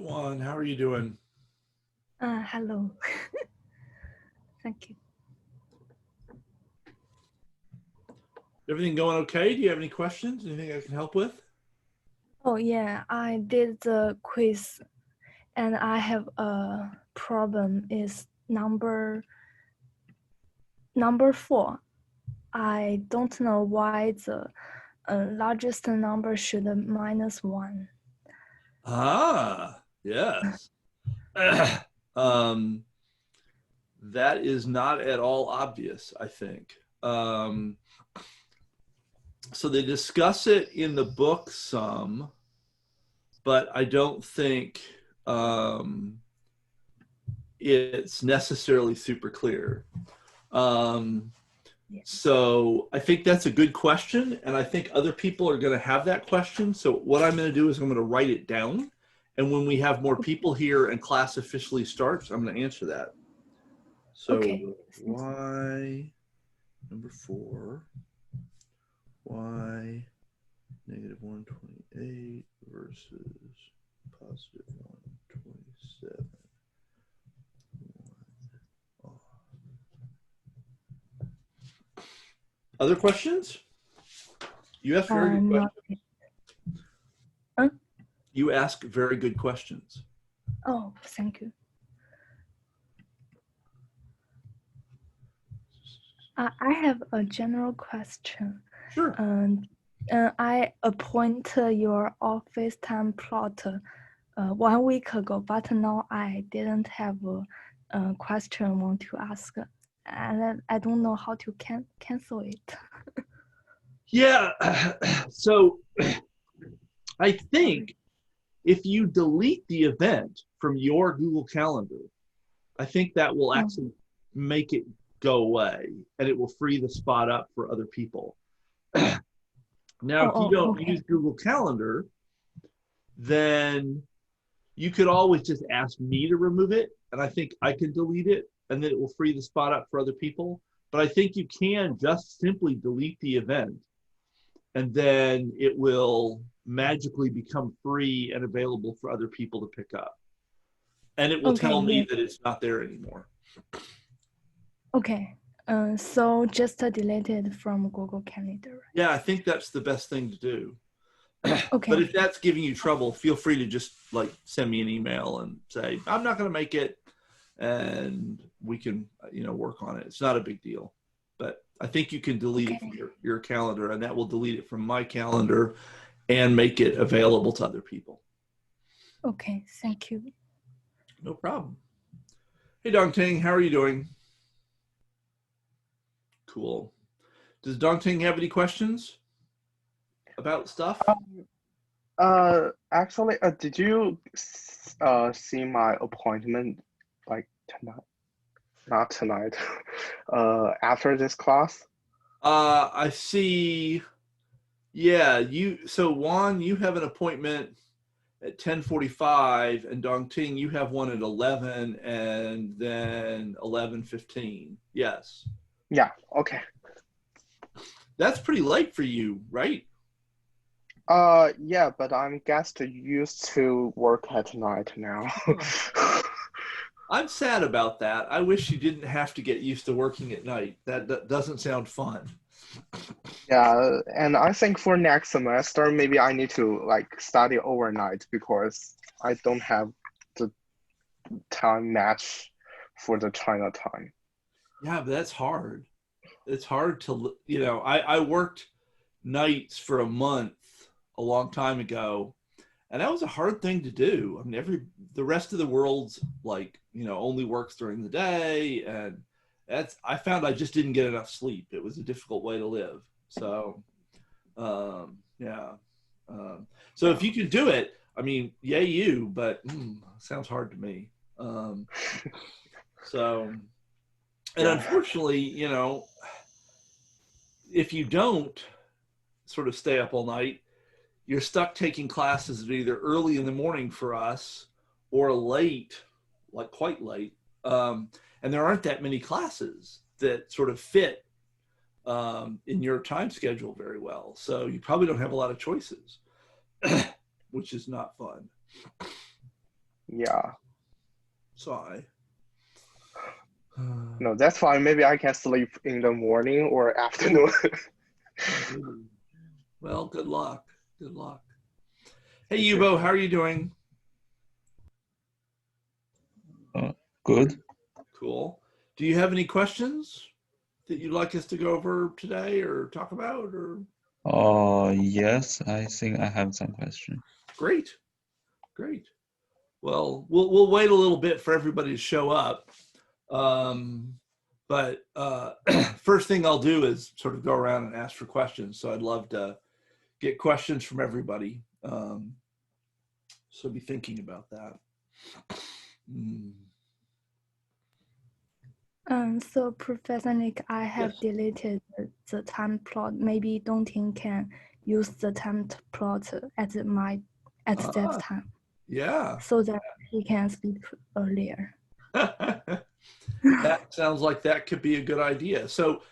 Juan, how are you doing? Hello. Thank you. Everything going okay? Do you have any questions? Anything I can help with? Oh yeah, I did the quiz and I have a problem is number 4. I don't know why the largest number should -1. Yes. That is not at all obvious, I think. So they discuss it in the book some, but I don't think it's necessarily super clear. So I think that's a good question, and I think other people are going to have that question. So what I'm going to do is I'm going to write it down, and when we have more people here and class officially starts, I'm going to answer that. So Okay. y number 4, y -128 versus positive 127. Other questions? You ask very good questions. You ask very good questions. Oh, thank you. I have a general question. Sure. I appoint your office time plot 1 week ago, but now I didn't have a question I want to ask, and I don't know how to cancel it. Yeah. So I think if you delete the event from your Google Calendar, I think that will actually make it go away and it will free the spot up for other people. Now, if you don't use Google Calendar, then you could always just ask me to remove it, and I think I can delete it, and then it will free the spot up for other people. But I think you can just simply delete the event, and then it will magically become free and available for other people to pick up. And it will tell me that it's not there anymore. Okay. So just delete it from Google Calendar. Yeah, I think that's the best thing to do. But if that's giving you trouble, feel free to just like send me an email and say, I'm not going to make it, and we can, work on it. It's not a big deal, but I think you can delete it from your calendar, and that will delete it from my calendar and make it available to other people. Okay, thank you. No problem. Hey, Dongting, how are you doing? Cool. Does Dongting have any questions about stuff? Actually, did you see my appointment like tonight? Not tonight. After this class? I see. Yeah, so Juan, you have an appointment at 10:45, and Dongting, you have one at 11, and then 11:15. Yes. Yeah, okay. That's pretty late for you, right? Yeah, but I'm guessed used to work at night now. I'm sad about that. I wish you didn't have to get used to working at night. That doesn't sound fun. Yeah, and I think for next semester, maybe I need to like study overnight because I don't have the time match for the China time. Yeah, but that's hard. It's hard to, I worked nights for a month a long time ago, and that was a hard thing to do. I mean, the rest of the world's like, only works during the day, and I found I just didn't get enough sleep. It was a difficult way to live. So, yeah. So if you can do it, I mean, yay you, but sounds hard to me. So, and unfortunately, if you don't sort of stay up all night, you're stuck taking classes either early in the morning for us or late, like quite late. And there aren't that many classes that sort of fit in your time schedule very well. So you probably don't have a lot of choices, which is not fun. Yeah. Sci. No, that's fine. Maybe I can sleep in the morning or afternoon. Well, good luck. Good luck. Hey, Yubo, how are you doing? Good. Cool. Do you have any questions that you'd like us to go over today or talk about? Or Yes, I think I have some question. great, great. Well, we'll wait a little bit for everybody to show up. But first thing I'll do is sort of go around and ask for questions. So I'd love to get questions from everybody. So be thinking about that. So Professor Nick, I have Yes. deleted the time plot. Maybe Dongting can use the time plot at that time, Yeah. so that he can speak earlier. That sounds like that could be a good idea. So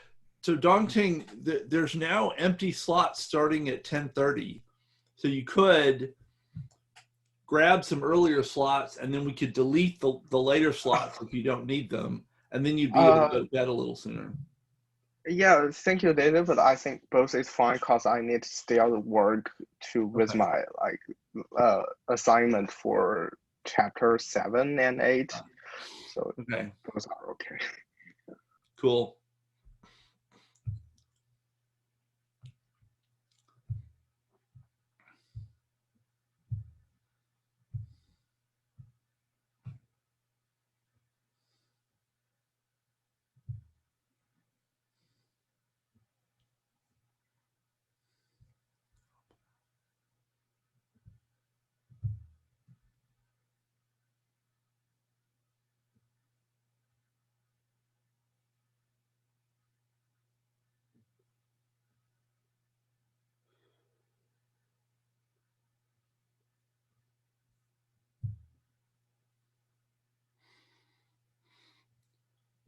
Dongting, there's now empty slots starting at 10:30. So you could grab some earlier slots and then we could delete the later slots if you don't need them. And then you'd be able to go to bed a little sooner. Yeah, thank you, David. But I think both is fine because I need to still work with my assignment for chapter 7 and 8. So Okay. those are okay. Cool.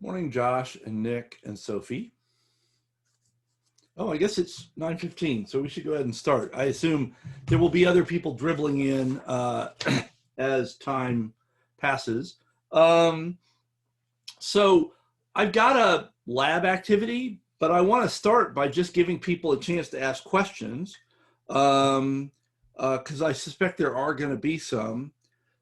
Morning, Josh and Nick and Sophie. Oh, I guess it's 9:15, so we should go ahead and start. I assume there will be other people dribbling in as time passes. So I've got a lab activity, but I want to start by just giving people a chance to ask questions because I suspect there are going to be some.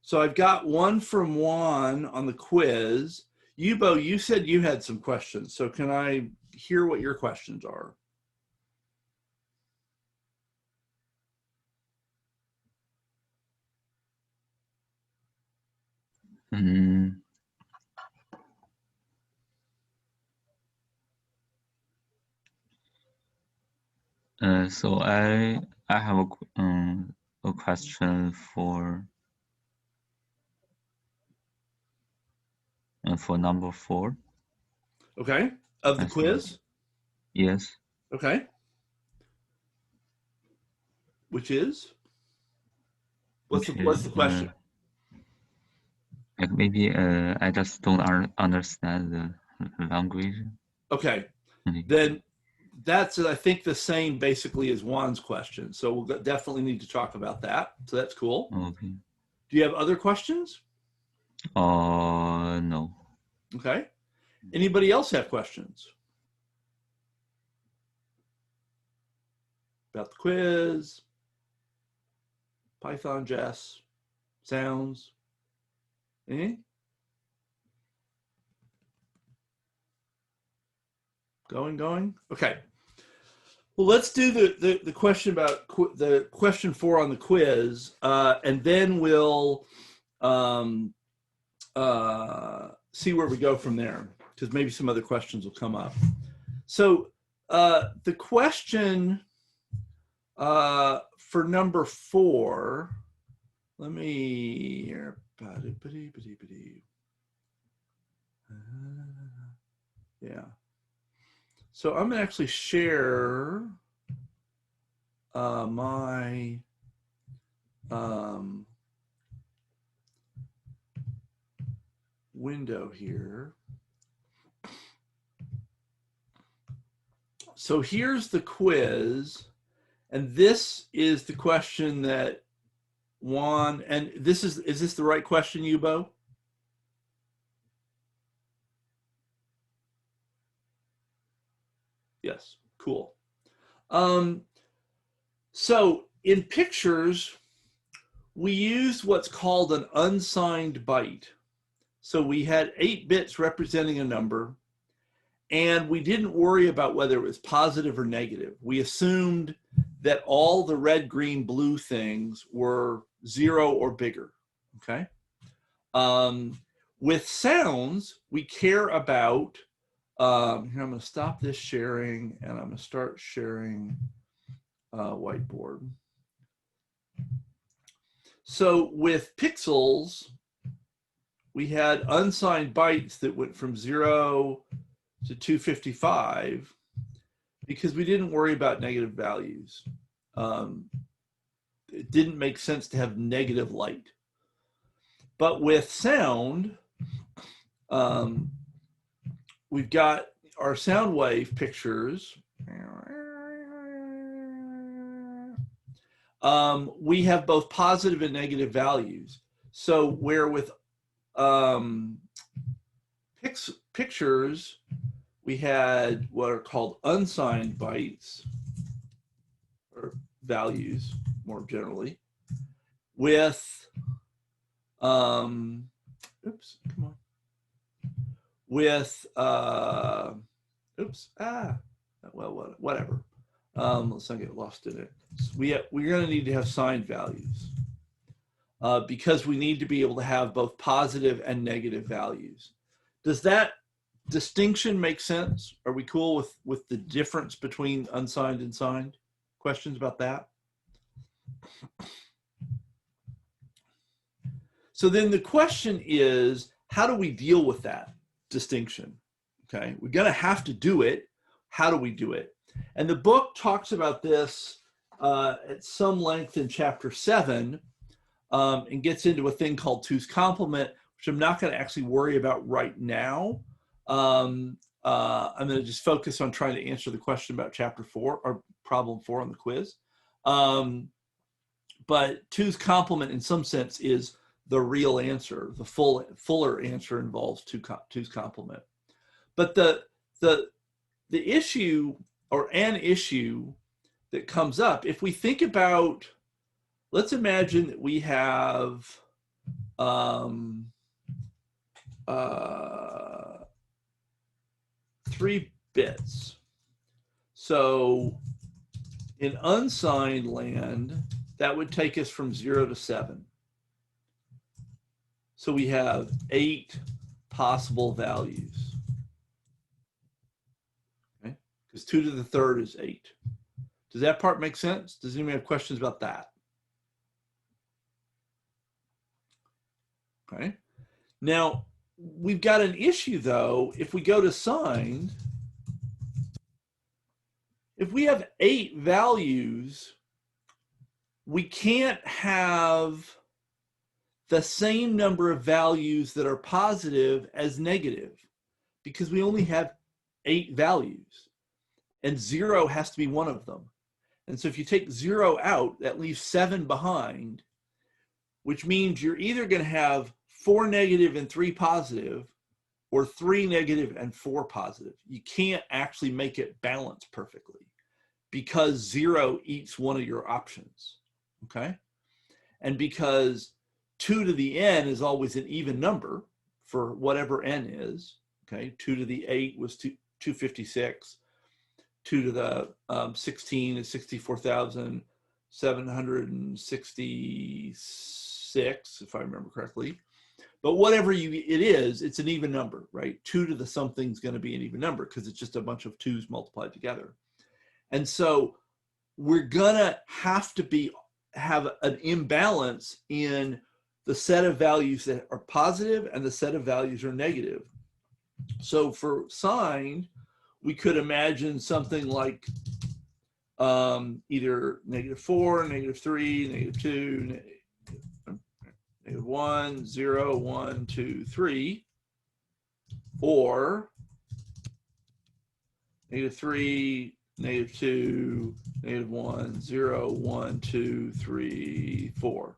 So I've got one from Juan on the quiz. Yubo, you said you had some questions. So can I hear what your questions are? So I have a question for number 4. Okay. Of the quiz? Yes. Okay. Which is? What's the question? Like maybe I just don't understand the language. Okay. Then that's, I think, the same basically as Juan's question. So we'll definitely need to talk about that. So that's cool. Okay. Do you have other questions? No. Okay. Anybody else have questions? About the quiz, Python, Jess, sounds, anything? Going? Okay. Well, let's do the question about the question 4 on the quiz, and then we'll see where we go from there, because maybe some other questions will come up. So the question for number 4, let me here. Yeah. So I'm gonna actually share my window here. So here's the quiz, and this is the question that Juan, and is this the right question, Yubo? Yes, cool. So in pictures, we used what's called an unsigned byte. So we had 8 bits representing a number, and we didn't worry about whether it was positive or negative. We assumed that all the red, green, blue things were 0 or bigger, okay? With sounds, we care about, here I'm gonna stop this sharing and I'm gonna start sharing whiteboard. So with pixels, we had unsigned bytes that went from 0 to 255 because we didn't worry about negative values. It didn't make sense to have negative light. But with sound, we've got our sound wave pictures. We have both positive and negative values. So where with pictures, we had what are called unsigned bytes, or values more generally, with, oops, come on, with, oops, well, whatever. Let's not get lost in it. So we're going to need to have signed values because we need to be able to have both positive and negative values. Does that distinction make sense? Are we cool with the difference between unsigned and signed? Questions about that? So then the question is, how do we deal with that distinction? Okay, we're going to have to do it. How do we do it? And the book talks about this at some length in chapter 7 and gets into a thing called two's complement, which I'm not going to actually worry about right now. I'm going to just focus on trying to answer the question about chapter 4 or problem 4 on the quiz. But two's complement in some sense is the real answer. The fuller answer involves two's complement. But the issue, or an issue that comes up, if we think about, let's imagine that we have 3 bits. So in unsigned land, that would take us from 0 to 7. So we have 8 possible values. Okay, because 2 to the 3rd is 8. Does that part make sense? Does anyone have questions about that? Okay. Now, we've got an issue though. If we go to signed, if we have 8 values, we can't have the same number of values that are positive as negative because we only have 8 values and 0 has to be one of them. And so if you take 0 out, that leaves 7 behind, which means you're either going to have 4 negative and 3 positive or 3 negative and 4 positive. You can't actually make it balance perfectly because 0 eats one of your options, okay? And because 2 to the n is always an even number for whatever n is, okay? 2 to the 8 was 256. 2 to the 16 is 64,766, if I remember correctly. But whatever it is, it's an even number, right? 2 to the something's going to be an even number because it's just a bunch of 2's multiplied together. And so we're going to have to have an imbalance in the set of values that are positive and the set of values are negative. So for signed, we could imagine something like either -4, -3, -2, -1, 0, 1, 2, 3, or -3, -2, -1, 0, 1, 2, 3, 4.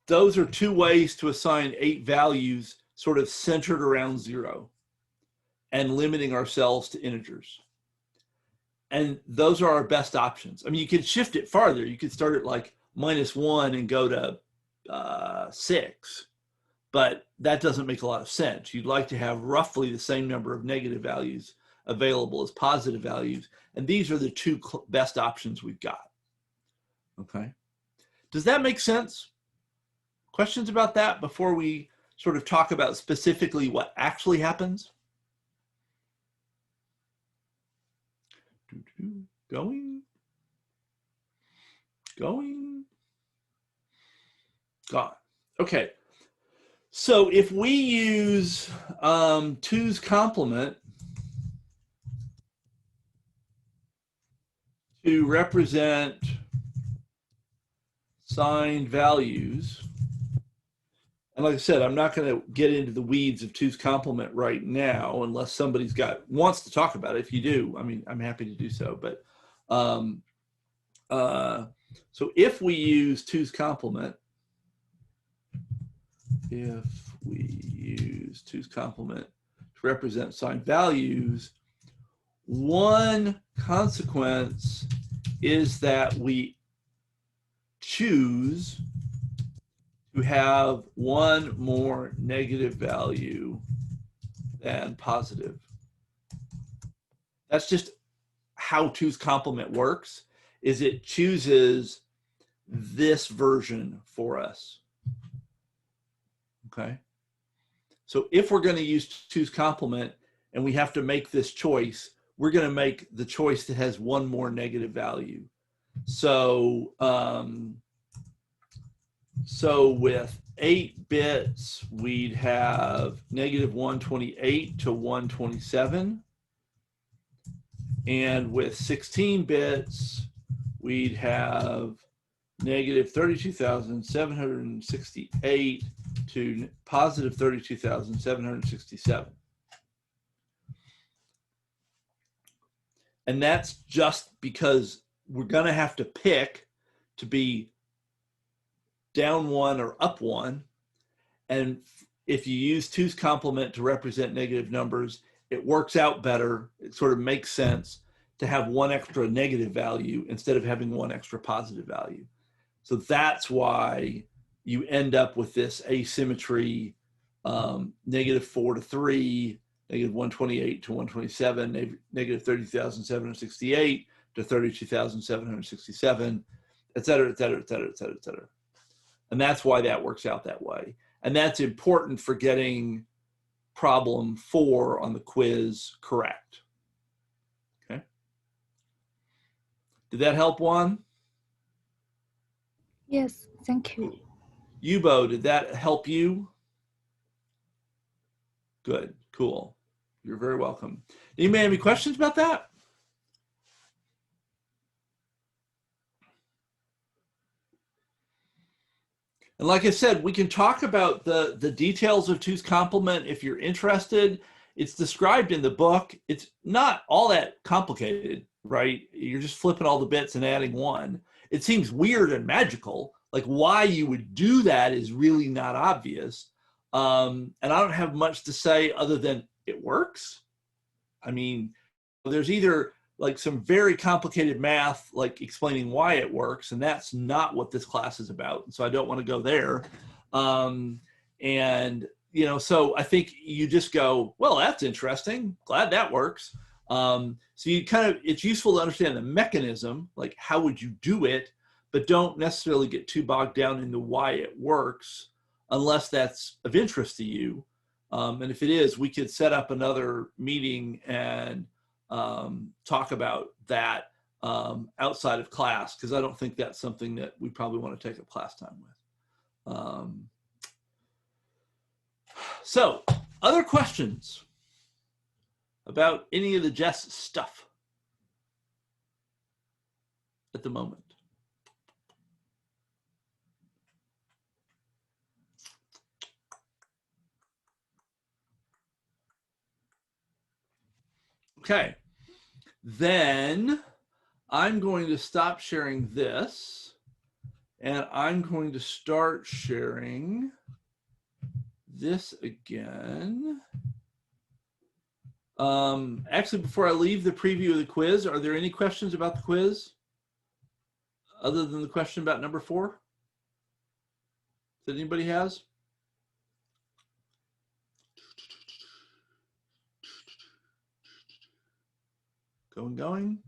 those are two ways to assign 8 values sort of centered around 0 and limiting ourselves to integers. And those are our best options. I mean, you could shift it farther. You could start at like -1 and go to 6, but that doesn't make a lot of sense. You'd like to have roughly the same number of negative values available as positive values. And these are the two best options we've got. Okay. Does that make sense? Questions about that before we sort of talk about specifically what actually happens? Going. Gone. Okay. So if we use 2's complement to represent signed values, and like I said, I'm not going to get into the weeds of 2's complement right now unless somebody's wants to talk about it. If you do, I mean, I'm happy to do so. But so if we use 2's complement, to represent signed values, one consequence is that we choose to have one more negative value than positive. That's just how 2's complement works, is it chooses this version for us. Okay. So if we're going to use 2's complement and we have to make this choice, we're going to make the choice that has one more negative value. So, so with 8 bits, we'd have -128 to 127. And with 16 bits, we'd have -32,768 to +32,767. And that's just because we're going to have to pick to be down 1 or up 1. And if you use 2's complement to represent negative numbers, it works out better. It sort of makes sense to have one extra negative value instead of having one extra positive value. So that's why you end up with this asymmetry, -4 to 3, -128 to 127, -30,768 to 32,767, et cetera, et cetera, et cetera, et cetera, et cetera. And that's why that works out that way. And that's important for getting problem 4 on the quiz correct. Okay. Did that help, Juan? Yes, thank you. Yubo, did that help you? Good, cool. You're very welcome. Anybody have any questions about that? And like I said, we can talk about the details of 2's complement if you're interested. It's described in the book. It's not all that complicated, right? You're just flipping all the bits and adding 1. It seems weird and magical. Like why you would do that is really not obvious. And I don't have much to say other than it works. I mean, there's either like some very complicated math, like explaining why it works, and that's not what this class is about. So I don't want to go there. And, you know, so I think you just go, well, that's interesting. Glad that works. So you kind of, it's useful to understand the mechanism, like how would you do it, but don't necessarily get too bogged down into why it works unless that's of interest to you. And if it is, we could set up another meeting and talk about that outside of class, because I don't think that's something that we probably want to take up class time with. So, other questions about any of the Jess stuff at the moment? Okay, then I'm going to stop sharing this And I'm going to start sharing this again. Actually, before I leave the preview of the quiz, are there any questions about the quiz other than the question about number 4 that anybody has? Going.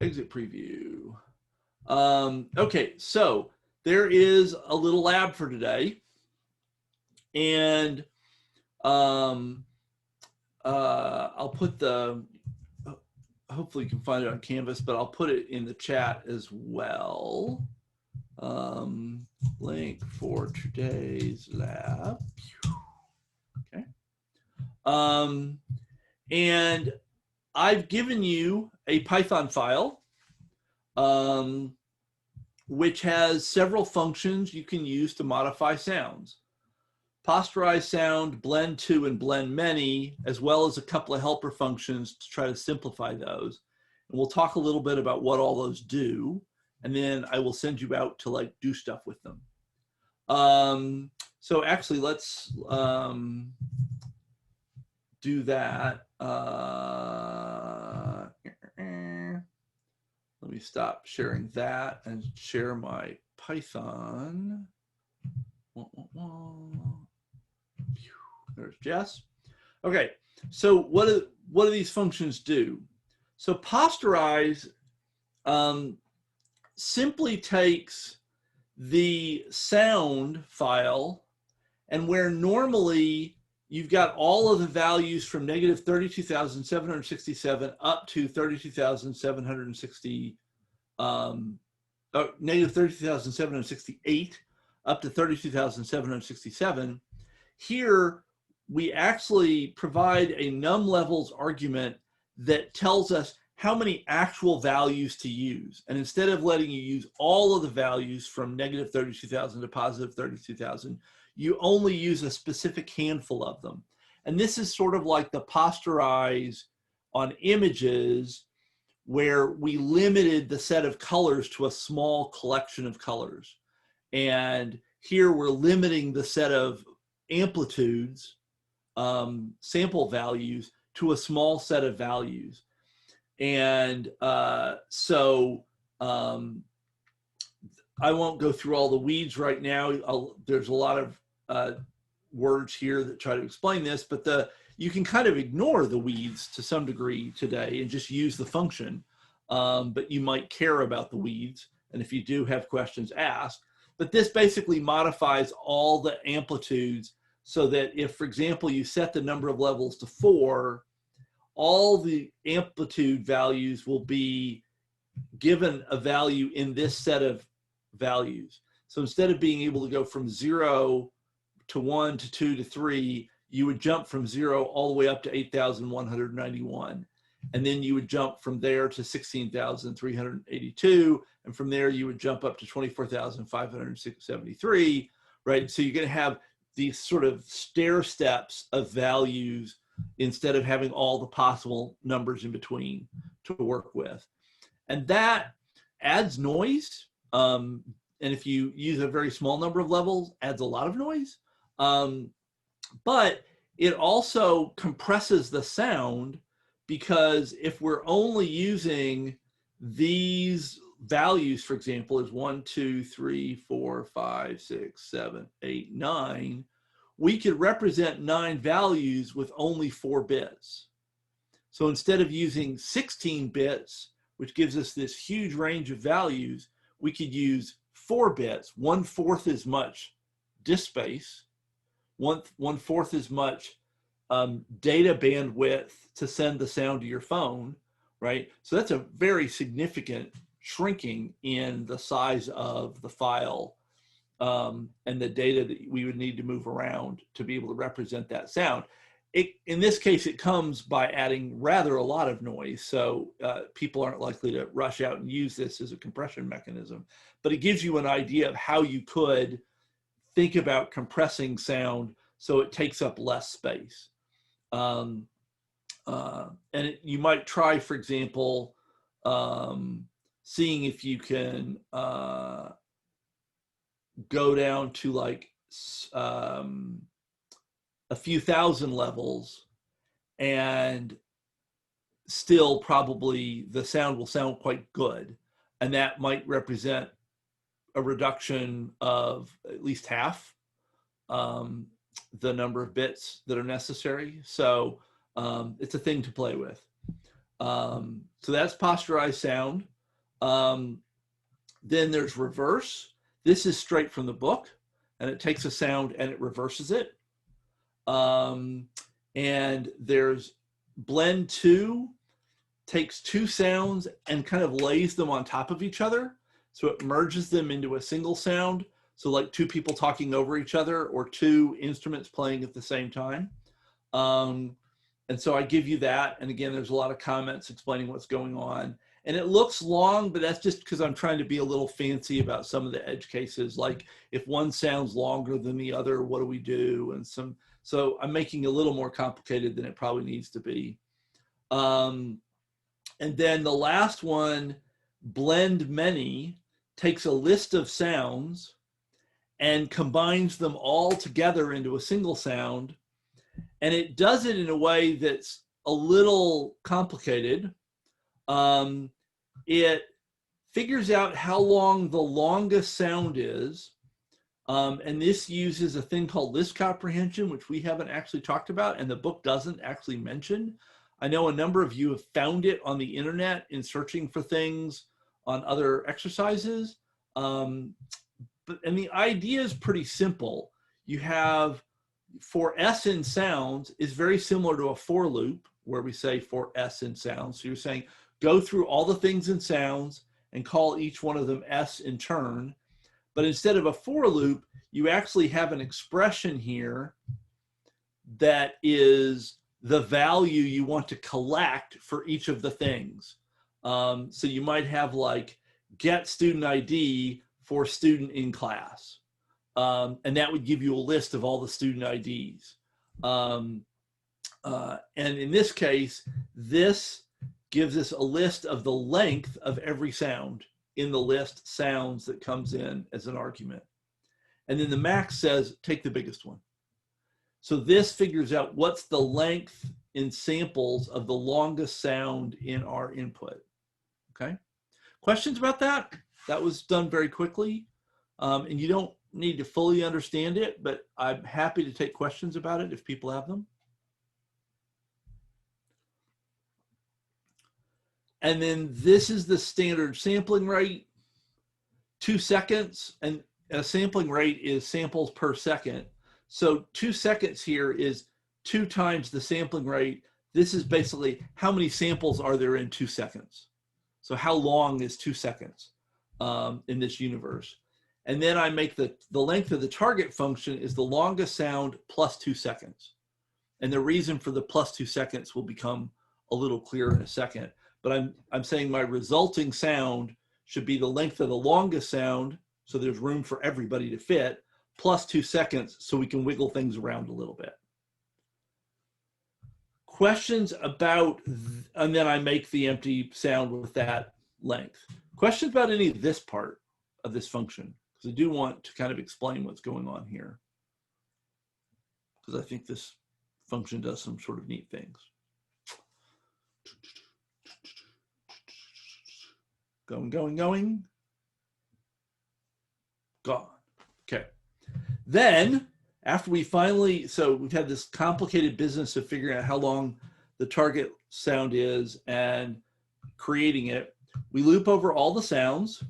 Exit preview. Okay, so there is a little lab for today. And I'll put hopefully you can find it on Canvas, but I'll put it in the chat as well. Link for today's lab. Okay. And I've given you a Python file, which has several functions you can use to modify sounds. Posterize sound, blend to, and blend many, as well as a couple of helper functions to try to simplify those. And we'll talk a little bit about what all those do, and then I will send you out to like do stuff with them. So actually, let's do that. Let me stop sharing that and share my Python. There's Jess. Okay, so what do these functions do? So posterize simply takes the sound file, and where normally you've got all of the values from negative 32,767 up to 32,760, negative 32,768 up to 32,767. Here, we actually provide a num levels argument that tells us how many actual values to use. And instead of letting you use all of the values from negative 32,000 to positive 32,000, you only use a specific handful of them. And this is sort of like the posterize on images, where we limited the set of colors to a small collection of colors. And here we're limiting the set of amplitudes, sample values, to a small set of values. And so I won't go through all the weeds right now. There's a lot of words here that try to explain this, but you can kind of ignore the weeds to some degree today and just use the function. But you might care about the weeds. And if you do have questions, ask. But this basically modifies all the amplitudes so that if, for example, you set the number of levels to 4, all the amplitude values will be given a value in this set of values. So instead of being able to go from 0 to 1 to 2 to 3, you would jump from 0 all the way up to 8,191. And then you would jump from there to 16,382. And from there, you would jump up to 24,573, right? So you're going to have these sort of stair steps of values instead of having all the possible numbers in between to work with. And that adds noise. And if you use a very small number of levels, adds a lot of noise. But it also compresses the sound, because if we're only using these values, for example, as 1, 2, 3, 4, 5, 6, 7, 8, 9, we could represent 9 values with only 4 bits. So instead of using 16 bits, which gives us this huge range of values, we could use 4 bits, 1/4 as much disk space, 1/4 as much data bandwidth to send the sound to your phone, right? So that's a very significant shrinking in the size of the file and the data that we would need to move around to be able to represent that sound. In this case, it comes by adding rather a lot of noise. So people aren't likely to rush out and use this as a compression mechanism, but it gives you an idea of how you could think about compressing sound so it takes up less space. And you might try, for example, seeing if you can go down to like a few thousand levels, and still probably the sound will sound quite good. And that might represent a reduction of at least half the number of bits that are necessary. So it's a thing to play with. So that's posturized sound. Then there's reverse. This is straight from the book, and it takes a sound and it reverses it. And there's blend two, takes two sounds and kind of lays them on top of each other. So it merges them into a single sound. So like two people talking over each other or two instruments playing at the same time. And so I give you that. And again, there's a lot of comments explaining what's going on. And it looks long, but that's just because I'm trying to be a little fancy about some of the edge cases. Like if one sounds longer than the other, what do we do? And so I'm making it a little more complicated than it probably needs to be. And then the last one, blend many, takes a list of sounds and combines them all together into a single sound. And it does it in a way that's a little complicated. It figures out how long the longest sound is. And this uses a thing called list comprehension, which we haven't actually talked about, and the book doesn't actually mention. I know a number of you have found it on the internet in searching for things on other exercises. And the idea is pretty simple. You have, for S in sounds is very similar to a for loop where we say for S in sounds. So you're saying, go through all the things in sounds and call each one of them S in turn. But instead of a for loop, you actually have an expression here that is the value you want to collect for each of the things. So you might have like get student ID for student in class. And that would give you a list of all the student IDs. And in this case, this gives us a list of the length of every sound in the list sounds that comes in as an argument. And then the max says, take the biggest one. So this figures out what's the length in samples of the longest sound in our input. Okay. Questions about that? That was done very quickly. And you don't need to fully understand it, but I'm happy to take questions about it if people have them. And then this is the standard sampling rate, 2 seconds, and a sampling rate is samples per second. So 2 seconds here is 2 times the sampling rate. This is basically how many samples are there in 2 seconds. So how long is 2 seconds in this universe? And then I make the length of the target function is the longest sound plus 2 seconds. And the reason for the plus 2 seconds will become a little clearer in a second. But I'm saying my resulting sound should be the length of the longest sound, so there's room for everybody to fit, plus 2 seconds, so we can wiggle things around a little bit. Questions about, and then I make the empty sound with that length. Questions about any of this part of this function? Because I do want to kind of explain what's going on here, because I think this function does some sort of neat things. Going, going, going. Gone. Okay. Then, after we finally, so we've had this complicated business of figuring out how long the target sound is and creating it, we loop over all the sounds.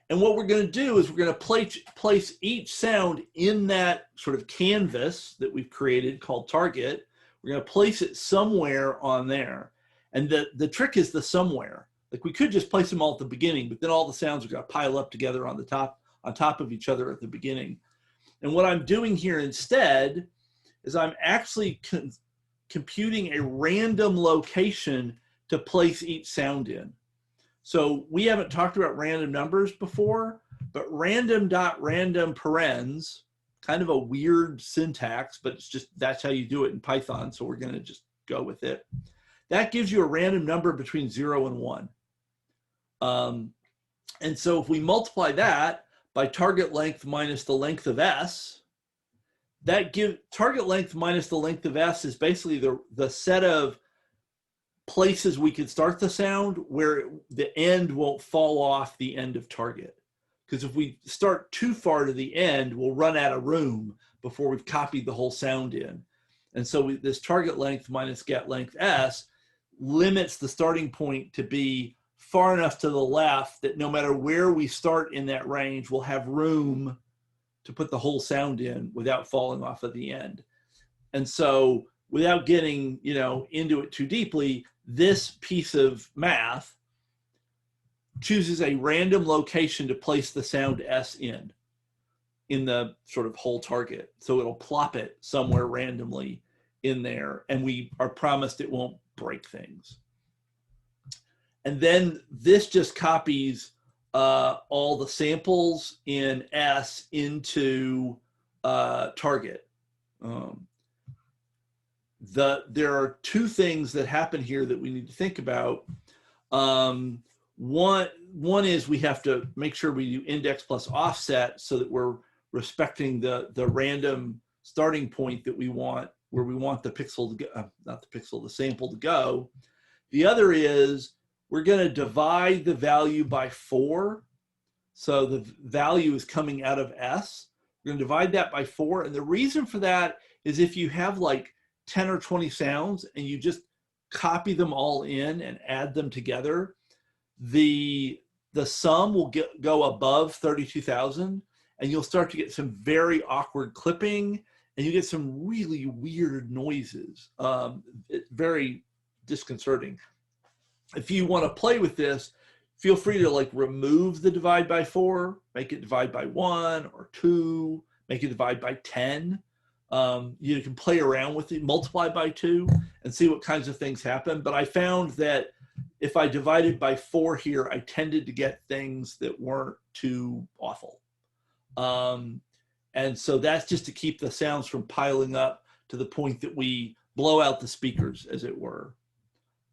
And what we're going to do is we're going to place each sound in that sort of canvas that we've created called target. We're going to place it somewhere on there. And the trick is the somewhere. Like we could just place them all at the beginning, but then all the sounds are going to pile up together on top of each other at the beginning. And what I'm doing here instead is I'm actually computing a random location to place each sound in. So we haven't talked about random numbers before, but random.random parens, kind of a weird syntax, but it's just, that's how you do it in Python. So we're going to just go with it. That gives you a random number between 0 and 1. And so if we multiply that by by target length minus the length of S. That give target length minus the length of S is basically the set of places we could start the sound where the end won't fall off the end of target. Because if we start too far to the end, we'll run out of room before we've copied the whole sound in. And so this target length minus get length S limits the starting point to be far enough to the left that no matter where we start in that range, we'll have room to put the whole sound in without falling off at the end. And so without getting, into it too deeply, this piece of math chooses a random location to place the sound S in the sort of whole target. So it'll plop it somewhere randomly in there, and we are promised it won't break things. And then this just copies all the samples in S into target. There are two things that happen here that we need to think about. One is we have to make sure we do index plus offset so that we're respecting the random starting point that we want, where we want the pixel to go, the sample to go. The other is we're going to divide the value by 4. So the value is coming out of S. We're going to divide that by 4. And the reason for that is if you have like 10 or 20 sounds and you just copy them all in and add them together, the sum will go above 32,000, and you'll start to get some very awkward clipping, and you get some really weird noises. It's very disconcerting. If you want to play with this, feel free to remove the divide by 4, make it divide by 1 or 2, make it divide by 10. You can play around with it, multiply by 2, and see what kinds of things happen. But I found that if I divided by 4 here, I tended to get things that weren't too awful. And so that's just to keep the sounds from piling up to the point that we blow out the speakers, as it were.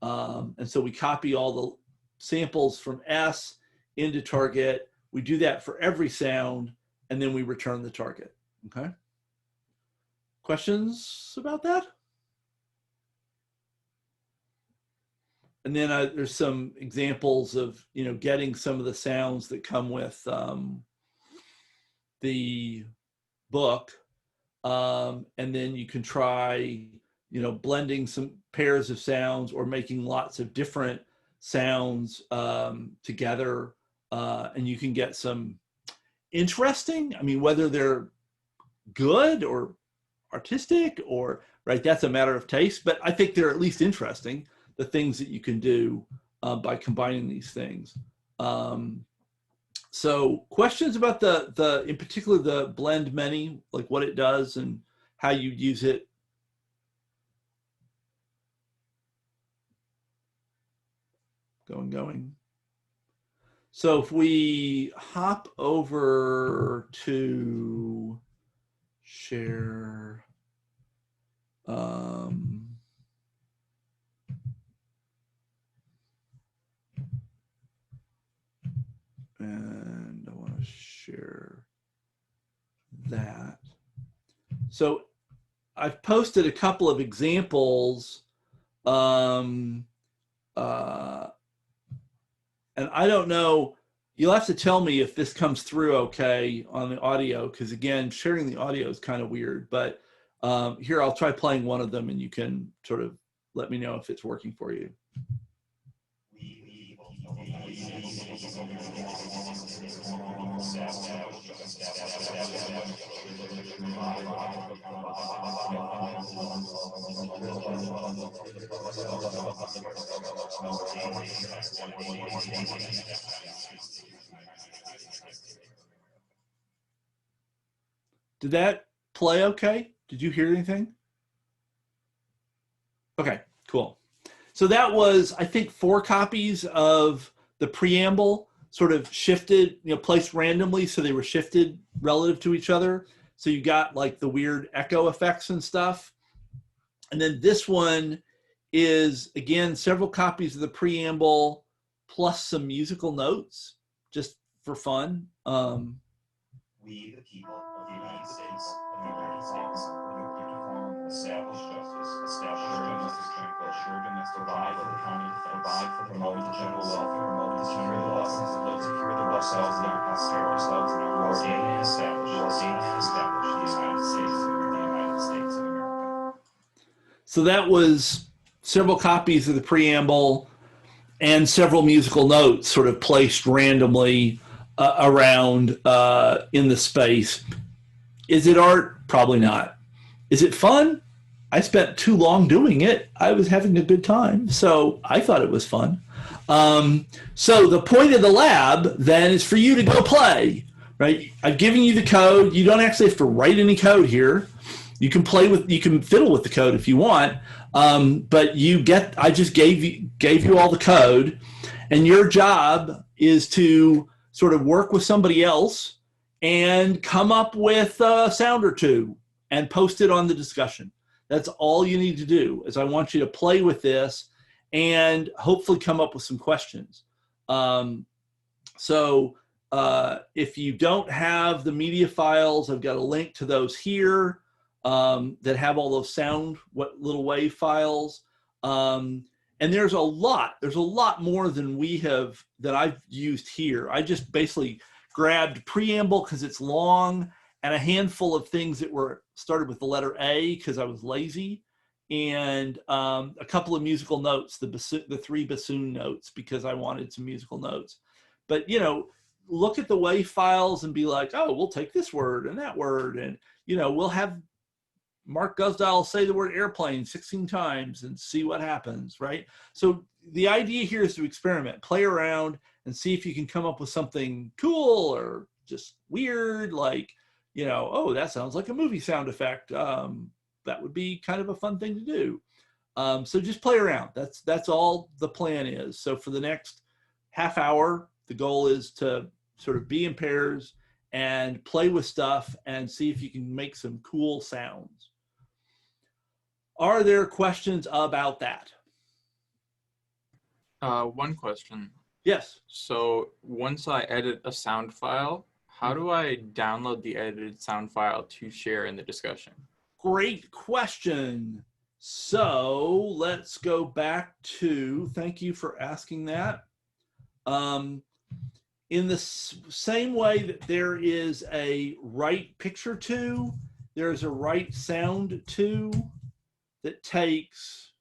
And so we copy all the samples from S into target. We do that for every sound, and then we return the target. Okay. Questions about that? And then there's some examples of, getting some of the sounds that come with the book. And then you can try, blending some pairs of sounds or making lots of different sounds together. And you can get some interesting, whether they're good or artistic or, right, that's a matter of taste, but I think they're at least interesting, the things that you can do by combining these things. So questions about in particular, the blend many, like what it does and how you use it? Going. So if we hop over to share, and I want to share that. So I've posted a couple of examples, and I don't know, you'll have to tell me if this comes through okay on the audio, because again, sharing the audio is kind of weird, but here, I'll try playing one of them and you can sort of let me know if it's working for you. Did that play okay? Did you hear anything? Okay, cool. So that was, I think, 4 copies of the preamble, sort of shifted, placed randomly, so they were shifted relative to each other. So you got like the weird echo effects and stuff. And then this one is, again, several copies of the preamble plus some musical notes, just for fun. We, the people of the United States of the American States, do to perform, establish justice, assure domestic tranquil, provide for the common defense, provide for the promote the general welfare, promote the secure the blessings of those secure the ourselves and our posterity, ordain and establish the United States of America. So that was several copies of the preamble and several musical notes sort of placed randomly around in the space. Is it art? Probably not. Is it fun? I spent too long doing it. I was having a good time, so I thought it was fun. So the point of the lab then is for you to go play, right? I've given you the code. You don't actually have to write any code here. You can you can fiddle with the code if you want, but I just gave you all the code, and your job is to sort of work with somebody else and come up with a sound or two and post it on the discussion. That's all you need to do. Is I want you to play with this and hopefully come up with some questions. If you don't have the media files, I've got a link to those here. That have all those little wave files. And there's a lot more than that I've used here. I just basically grabbed preamble because it's long, and a handful of things that were started with the letter A because I was lazy, and a couple of musical notes, the 3 bassoon notes, because I wanted some musical notes. But, look at the wave files and be like, oh, we'll take this word and that word, and, we'll have Mark Guzdial say the word airplane 16 times and see what happens, right? So the idea here is to experiment, play around, and see if you can come up with something cool or just weird, like, oh, that sounds like a movie sound effect. That would be kind of a fun thing to do. So just play around. That's all the plan is. So for the next half hour, the goal is to sort of be in pairs and play with stuff and see if you can make some cool sounds. Are there questions about that? One question. Yes. So once I edit a sound file, how do I download the edited sound file to share in the discussion? Great question. So let's go back to, thank you for asking that. In the same way that there is a write picture to, there's a write sound to that takes,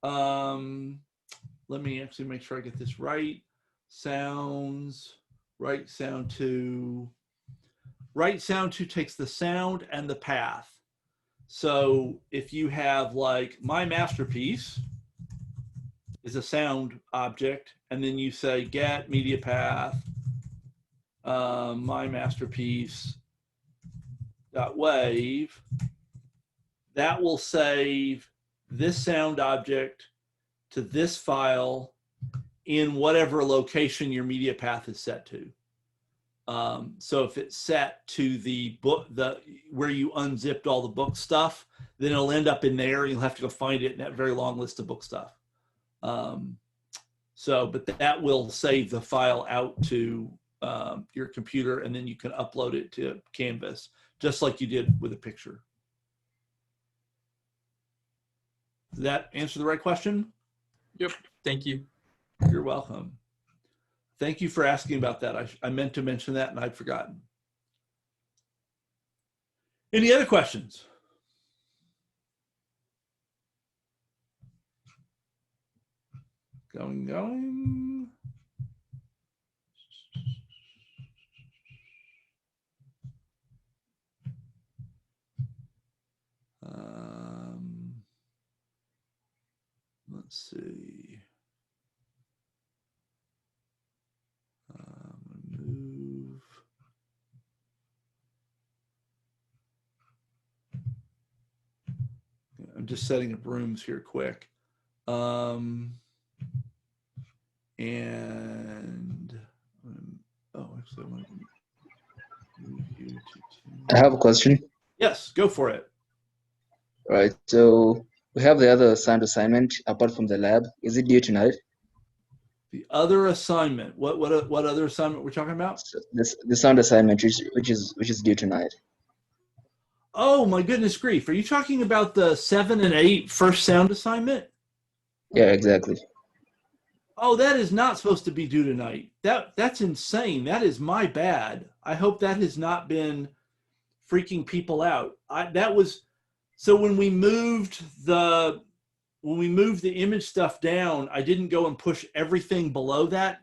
let me actually make sure I get this right. Write sound to takes the sound and the path. So if you have like my masterpiece is a sound object, and then you say get media path, my masterpiece dot wave, that will save this sound object to this file in whatever location your media path is set to. So if it's set to the book, where you unzipped all the book stuff, then it'll end up in there. You'll have to go find it in that very long list of book stuff. But that will save the file out to your computer, and then you can upload it to Canvas, just like you did with a picture. Did that answer the right question? Yep, thank you. You're welcome. Thank you for asking about that. I meant to mention that and I'd forgotten. Any other questions? Going. Let's see. Move. I'm just setting up rooms here quick. And actually, I want to move you to. I have a question. Yes, go for it. Right. So we have the other sound assignment apart from the lab. Is it due tonight? The other assignment. What other assignment we're talking about? So the sound assignment, which is due tonight. Oh my goodness grief! Are you talking about the 7 and 8 first sound assignment? Yeah, exactly. Oh, that is not supposed to be due tonight. That's insane. That is my bad. I hope that has not been freaking people out. That was so when we moved the image stuff down, I didn't go and push everything below that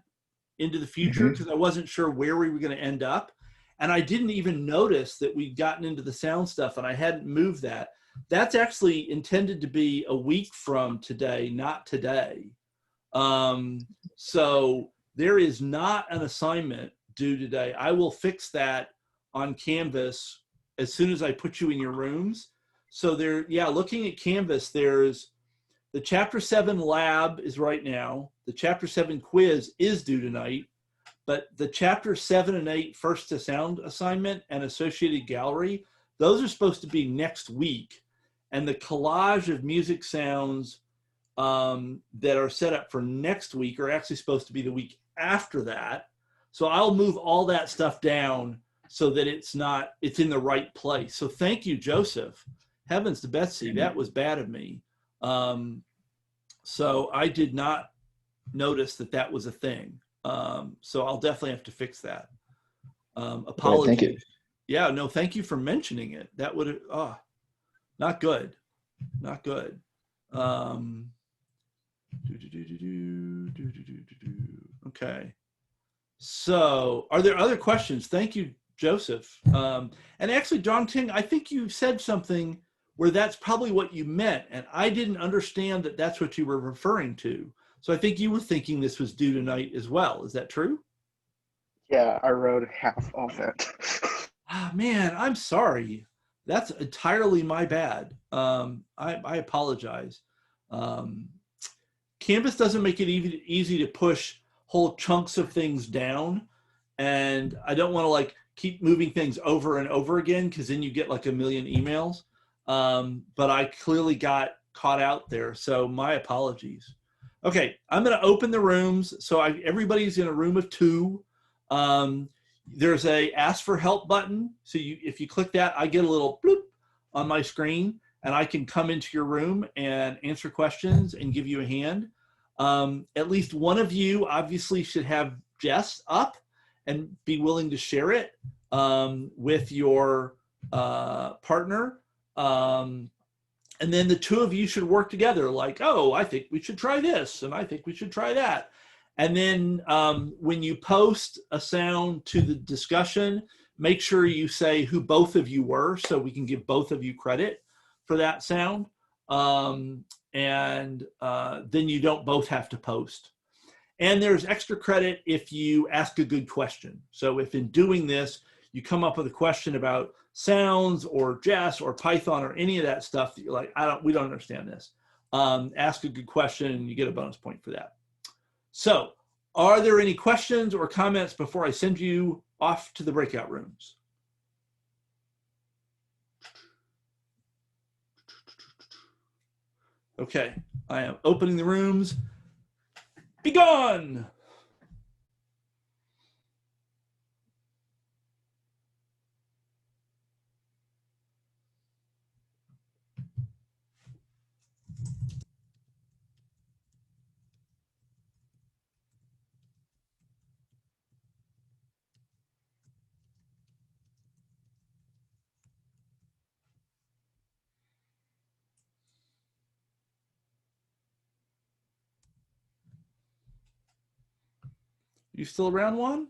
into the future because I wasn't sure where we were going to end up. And I didn't even notice that we'd gotten into the sound stuff and I hadn't moved that. That's actually intended to be a week from today, not today. So there is not an assignment due today. I will fix that on Canvas as soon as I put you in your rooms. So looking at Canvas, there's the Chapter 7 lab is right now. The Chapter 7 quiz is due tonight, but the Chapter 7 and 8 first to sound assignment and associated gallery, those are supposed to be next week. And the collage of music sounds that are set up for next week are actually supposed to be the week after that. So I'll move all that stuff down so that it's in the right place. So thank you, Joseph. Heavens to Betsy, that was bad of me. So I did not notice that was a thing. So I'll definitely have to fix that. Apologies. Thank you. Yeah, no, thank you for mentioning it. That would not good. Not good. Okay. So are there other questions? Thank you, Joseph. And actually, John Ting, I think you said something where that's probably what you meant. And I didn't understand that that's what you were referring to. So I think you were thinking this was due tonight as well. Is that true? Yeah, I wrote half of it. Ah, man, I'm sorry. That's entirely my bad. I apologize. Canvas doesn't make it easy to push whole chunks of things down. And I don't want to keep moving things over and over again because then you get like a million emails. But I clearly got caught out there. So my apologies. Okay, I'm going to open the rooms. So everybody's in a room of 2. There's a ask for help button. So if you click that, I get a little bloop on my screen and I can come into your room and answer questions and give you a hand. At least one of you obviously should have Jess up and be willing to share it with your partner. And then the 2 of you should work together like, oh, I think we should try this and I think we should try that. And then when you post a sound to the discussion, make sure you say who both of you were so we can give both of you credit for that sound. And then you don't both have to post. And there's extra credit if you ask a good question. So if in doing this, you come up with a question about sounds or Jess or Python or any of that stuff that you're like, we don't understand this. Ask a good question and you get a bonus point for that. So are there any questions or comments before I send you off to the breakout rooms? Okay, I am opening the rooms. Be gone! You still around, Juan?